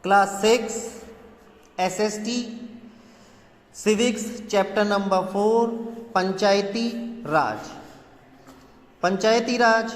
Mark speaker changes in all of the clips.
Speaker 1: Class 6 SST civics chapter number 4 Panchayati Raj. Panchayati Raj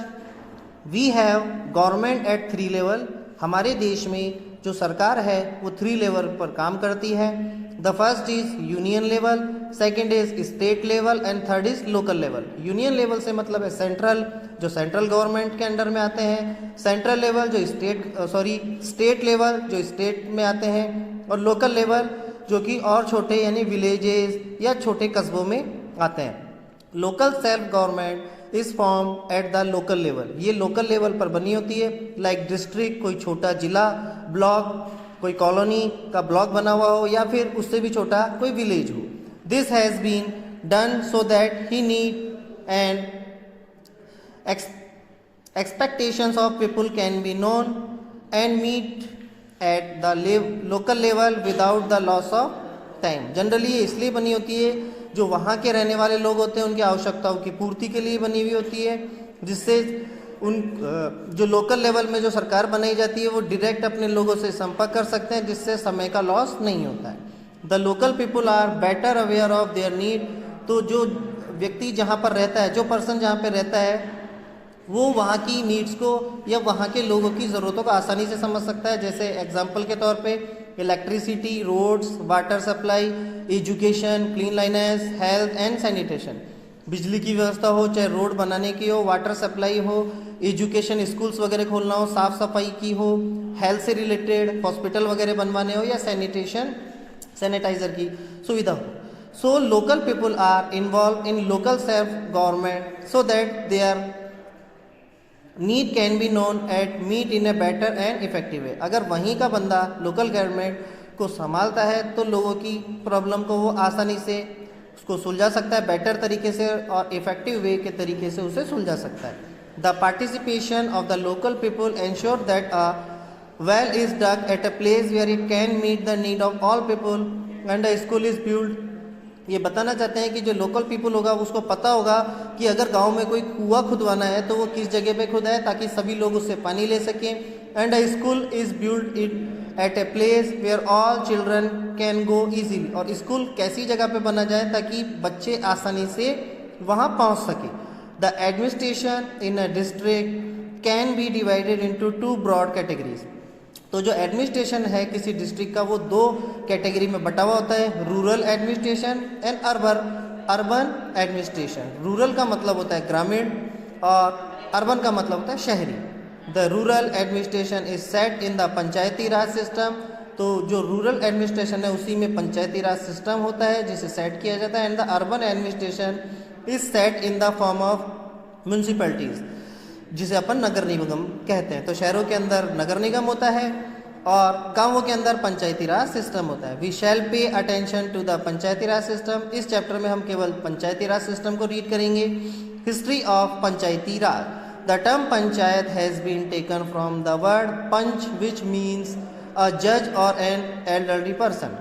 Speaker 1: we have government at 3 level. हमारे देश में जो सरकार है वो 3 लेवल पर काम करती है। The first is union level, second is state level and third is local level. Union level से मतलब है सेंट्रल, जो सेंट्रल गवर्नमेंट के अंडर में आते हैं। सेंट्रल लेवल जो स्टेट लेवल जो स्टेट में आते हैं, और लोकल लेवल जो कि और छोटे यानी विलेजेस या छोटे कस्बों में आते हैं। Local self government is form at the local level. ये लोकल लेवल पर बनी होती है। लाइक डिस्ट्रिक्ट कोई छोटा जिला, ब्लॉक कोई कॉलोनी का ब्लॉक बना हुआ हो, या फिर उससे भी छोटा कोई विलेज हो। This has been done so that he need and expectations of people can be known and meet at the local level without the loss of time। Generally ये इसलिए बनी होती है, जो वहाँ के रहने वाले लोग होते हैं उनकी आवश्यकताओं की पूर्ति के लिए बनी हुई होती है, जिससे उन जो लोकल लेवल में जो सरकार बनाई जाती है वो डायरेक्ट अपने लोगों से संपर्क कर सकते हैं, जिससे समय का लॉस नहीं होता है। The local people are better aware of their need. तो जो व्यक्ति जहाँ पर रहता है, जो पर्सन जहाँ पर रहता है, वो वहाँ की नीड्स को या वहाँ के लोगों की ज़रूरतों को आसानी से समझ सकता है। जैसे एग्जांपल के तौर पे electricity, roads, water supply, education, cleanliness, health and sanitation. बिजली की व्यवस्था हो, चाहे रोड बनाने की हो, वाटर सप्लाई हो, एजुकेशन, स्कूल्स वगैरह खोलना हो, साफ़ सफाई की हो, हेल्थ से रिलेटेड हॉस्पिटल वगैरह बनवाने हो, या सैनिटेशन सैनिटाइज़र की सुविधा हो। So local people are involve in local self government so that they are need can be known at meet in a better and effective way. अगर वहीं का बंदा लोकल गवर्नमेंट को संभालता है तो लोगों की प्रॉब्लम को वो आसानी से उसको सुलझा सकता है, बेटर तरीके से और इफेक्टिव वे के तरीके से उसे सुलझा सकता है। The participation of the local people ensure that a well is dug at a place where it can meet the need of all people and a school is build. ये बताना चाहते हैं कि जो लोकल पीपल होगा उसको पता होगा कि अगर गांव में कोई कुआं खुदवाना है तो वो किस जगह पे खुदाए ताकि सभी लोग उससे पानी ले सकें। And a school is build it at a place where all children can go easily. और स्कूल कैसी जगह पे बना जाए ताकि बच्चे आसानी से वहाँ पहुँच सके। The administration in a district can be divided into 2 broad categories. तो जो एडमिनिस्ट्रेशन है किसी डिस्ट्रिक्ट का वो 2 कैटेगरी में बटा हुआ होता है, rural administration and urban administration. Rural का मतलब होता है ग्रामीण और अर्बन का मतलब होता है शहरी। The rural administration is set in the Panchayati Raj system. तो जो रूरल एडमिनिस्ट्रेशन है उसी में पंचायती राज सिस्टम होता है जिसे सेट किया जाता है। And the urban administration is set in the form of municipalities, जिसे अपन नगर निगम कहते हैं। तो शहरों के अंदर नगर निगम होता है और गांवों के अंदर पंचायती राज सिस्टम होता है। We shall pay attention to the Panchayati Raj system. इस चैप्टर में हम केवल पंचायती राज सिस्टम को रीड करेंगे। History of Panchayati Raj. The term panchayat has been taken from the word panch which means a जज और एन एल्डरली पर्सन।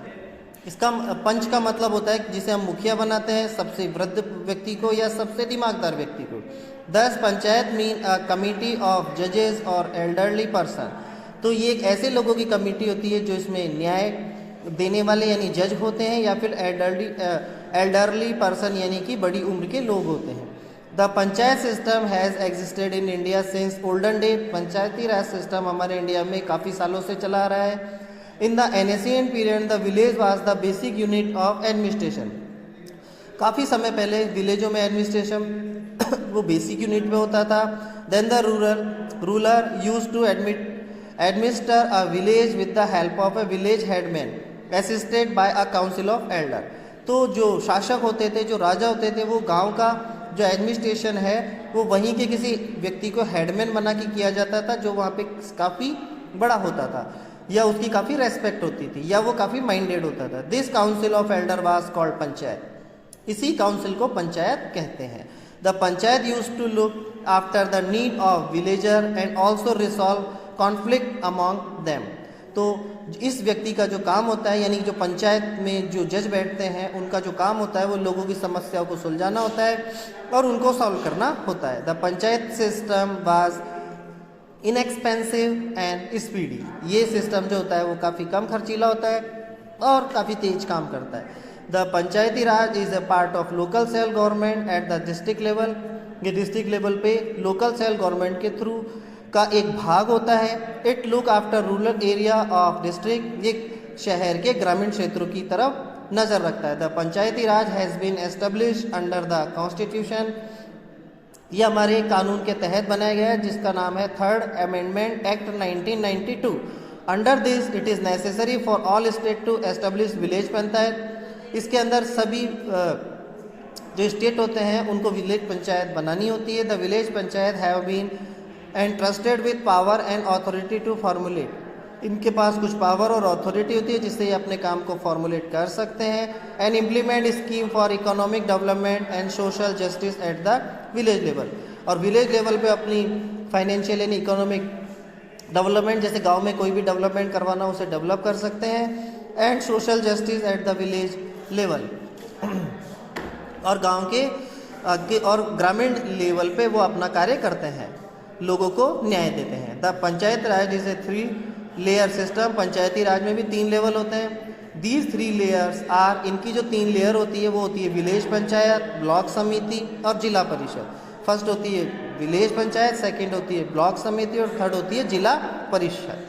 Speaker 1: इसका पंच का मतलब होता है जिसे हम मुखिया बनाते हैं सबसे वृद्ध व्यक्ति को या सबसे दिमागदार व्यक्ति को। दस panchayat mean a committee of जजेस और एल्डरली पर्सन। तो ये एक ऐसे लोगों की कमेटी होती है जो इसमें न्याय देने वाले यानी जज होते हैं, या फिर एल्डरली पर्सन यानी कि बड़ी उम्र के लोग होते हैं। The panchayat system has existed in India since olden date. Panchayati Raj system हमारे इंडिया में काफ़ी सालों से चला आ रहा है। In the ancient period the village was the basic unit of administration. काफ़ी समय पहले विलेजों में एडमिनिस्ट्रेशन वो बेसिक यूनिट में होता था। Then the ruler used to administer a village with the help of a village headman assisted by a council of elder. तो जो शासक होते थे, जो राजा होते थे, वो गांव का जो एडमिनिस्ट्रेशन है वो वहीं के किसी व्यक्ति को हेडमैन बना के किया जाता था, जो वहाँ पे काफ़ी बड़ा होता था या उसकी काफ़ी रेस्पेक्ट होती थी या वो काफ़ी माइंडेड होता था। This council of elder was called panchayat. इसी काउंसिल को पंचायत कहते हैं। The panchayat used to look after the need of villager and also resolve conflict among them. तो इस व्यक्ति का जो काम होता है, यानी जो पंचायत में जो जज बैठते हैं उनका जो काम होता है वो लोगों की समस्याओं को सुलझाना होता है और उनको सॉल्व करना होता है। The panchayat system was inexpensive and speedy. ये सिस्टम जो होता है वो काफ़ी कम खर्चीला होता है और काफ़ी तेज काम करता है। The Panchayati Raj is a part of local self government at the district level. ये डिस्ट्रिक्ट लेवल पे लोकल सेल्फ गवर्नमेंट के थ्रू का एक भाग होता है। It look after rural area of district. ये शहर के ग्रामीण क्षेत्रों की तरफ नज़र रखता है। The Panchayati Raj has been establish under the constitution. ये हमारे कानून के तहत बनाया गया है जिसका नाम है third amendment act 1992। Under this it is necessary for all state to establish village panchayat. इसके अंदर सभी जो स्टेट होते हैं उनको विलेज पंचायत बनानी होती है। The village panchayat have been entrusted with power and authority to formulate. इनके पास कुछ पावर और अथॉरिटी होती है जिससे ये अपने काम को फॉर्मुलेट कर सकते हैं। And implement scheme for economic development and social justice at the village level. और विलेज लेवल पे अपनी फाइनेंशियल यानी इकोनॉमिक डेवलपमेंट, जैसे गांव में कोई भी डेवलपमेंट करवाना उसे डेवलप कर सकते हैं। And social justice at the village level. और गांव के और ग्रामीण लेवल पे वो अपना कार्य करते हैं, लोगों को न्याय देते हैं। The panchayat raj is a 3 layer system. Panchayati Raj में भी 3 लेवल होते हैं। दीज 3 लेयर्स आर, इनकी जो 3 लेयर होती है वो होती है विलेज पंचायत, ब्लॉक समिति और जिला परिषद। फर्स्ट होती है विलेज पंचायत, सेकंड होती है ब्लॉक समिति और थर्ड होती है जिला परिषद।